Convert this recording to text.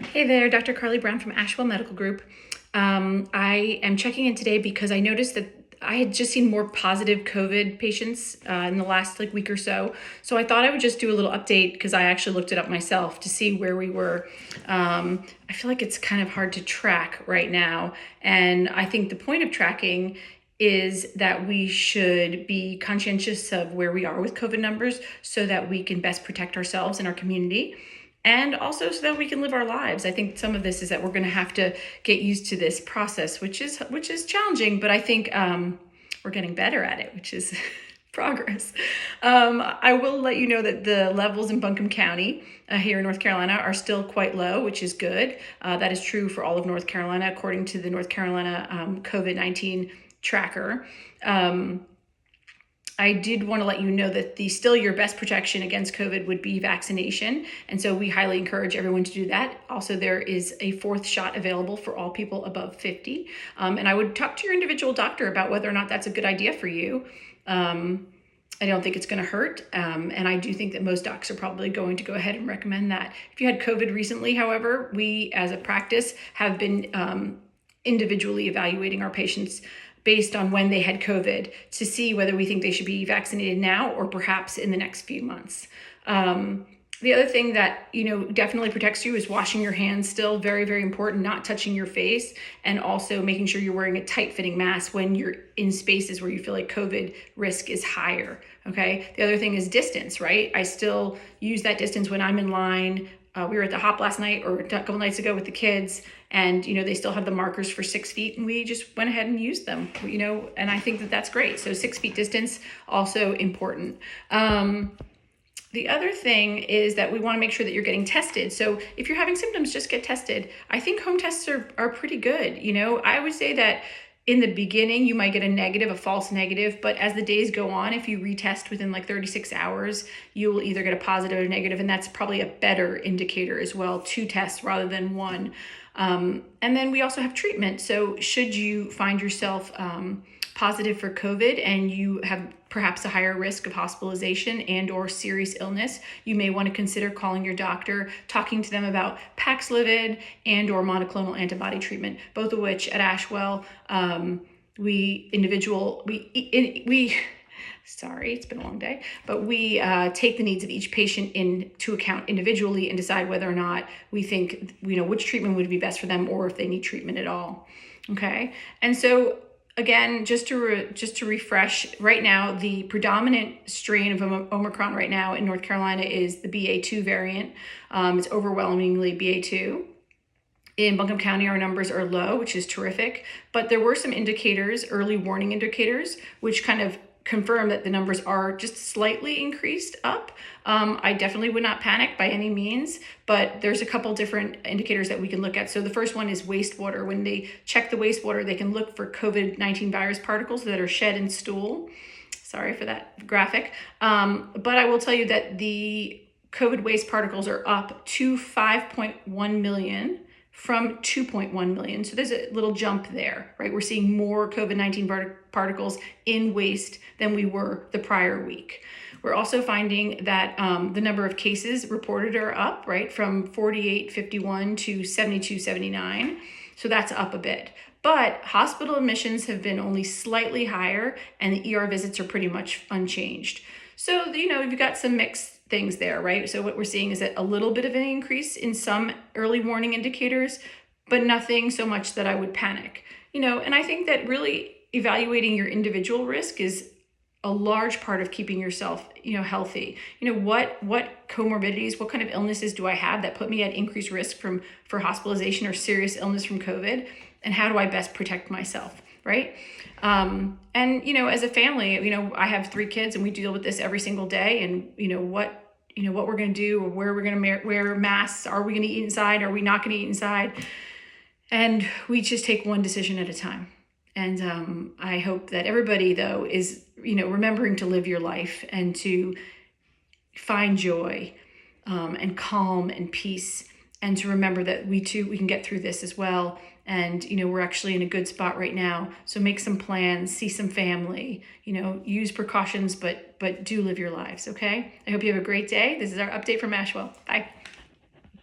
Hey there, Dr. Carly Brown from Asheville Medical Group. I am checking in today because I noticed that I had just seen more positive COVID patients in the last week or so. So I thought I would just do a little update because I actually looked it up myself to see where we were. I feel like it's kind of hard to track right now. And I think the point of tracking is that we should be conscientious of where we are with COVID numbers so that we can best protect ourselves and our community, and also so that we can live our lives. I think some of this is that we're going to have to get used to this process, which is challenging, but I think we're getting better at it, which is progress. I will let you know that the levels in Buncombe County here in North Carolina are still quite low, which is good. That is true for all of North Carolina, according to the North Carolina COVID-19 tracker. I did want to let you know that still your best protection against COVID would be vaccination. And so we highly encourage everyone to do that. Also, there is a fourth shot available for all people above 50. And I would talk to your individual doctor about whether or not that's a good idea for you. I don't think it's going to hurt. And I do think that most docs are probably going to go ahead and recommend that. If you had COVID recently, however, we as a practice have been individually evaluating our patients based on when they had COVID to see whether we think they should be vaccinated now or perhaps in the next few months. The other thing that, definitely protects you is washing your hands, still very, very important, not touching your face, and also making sure you're wearing a tight fitting mask when you're in spaces where you feel like COVID risk is higher, okay? The other thing is distance, right? I still use that distance when I'm in line. We were at the hop last night or a couple nights ago with the kids, and they still have the markers for 6 feet, and we just went ahead and used them, and I think that that's great. So 6 feet distance, also important. The other thing is that we want to make sure that you're getting tested. So if you're having symptoms, just get tested. I think home tests are pretty good. I would say that in the beginning, you might get a false negative, but as the days go on, if you retest within 36 hours, you will either get a positive or negative, and that's probably a better indicator as well, 2 tests rather than 1. And then we also have treatment. So should you find yourself positive for COVID and you have perhaps a higher risk of hospitalization and or serious illness, you may want to consider calling your doctor, talking to them about Paxlovid and or monoclonal antibody treatment, both of which at Ashwell, sorry, it's been a long day, but we take the needs of each patient into account individually and decide whether or not we think, which treatment would be best for them or if they need treatment at all. Okay. And so again, just to refresh, right now, the predominant strain of Omicron right now in North Carolina is the BA2 variant. It's overwhelmingly BA2. In Buncombe County, our numbers are low, which is terrific. But there were some indicators, early warning indicators, which kind of confirm that the numbers are just slightly increased up. I definitely would not panic by any means, but there's a couple different indicators that we can look at. So the first one is wastewater. When they check the wastewater, they can look for COVID-19 virus particles that are shed in stool. Sorry for that graphic. But I will tell you that the COVID waste particles are up to 5.1 million from 2.1 million. So there's a little jump there, right? We're seeing more COVID-19 particles in waste than we were the prior week. We're also finding that the number of cases reported are up, right? From 4851 to 7279. So that's up a bit. But hospital admissions have been only slightly higher and the ER visits are pretty much unchanged. So, you've got some mixed things there, right? So what we're seeing is that a little bit of an increase in some early warning indicators, but nothing so much that I would panic. And I think that really evaluating your individual risk is a large part of keeping yourself, healthy. What comorbidities, what kind of illnesses do I have that put me at increased risk for hospitalization or serious illness from COVID? And how do I best protect myself, right? And, as a family, I have 3 kids and we deal with this every single day, and, what we're going to do, or where we're going to wear masks. Are we going to eat inside? Are we not going to eat inside? And we just take one decision at a time. And I hope that everybody, though, is, remembering to live your life and to find joy and calm and peace, and to remember that we can get through this as well. And, we're actually in a good spot right now. So make some plans, see some family, use precautions, but do live your lives. Okay. I hope you have a great day. This is our update from Asheville. Bye.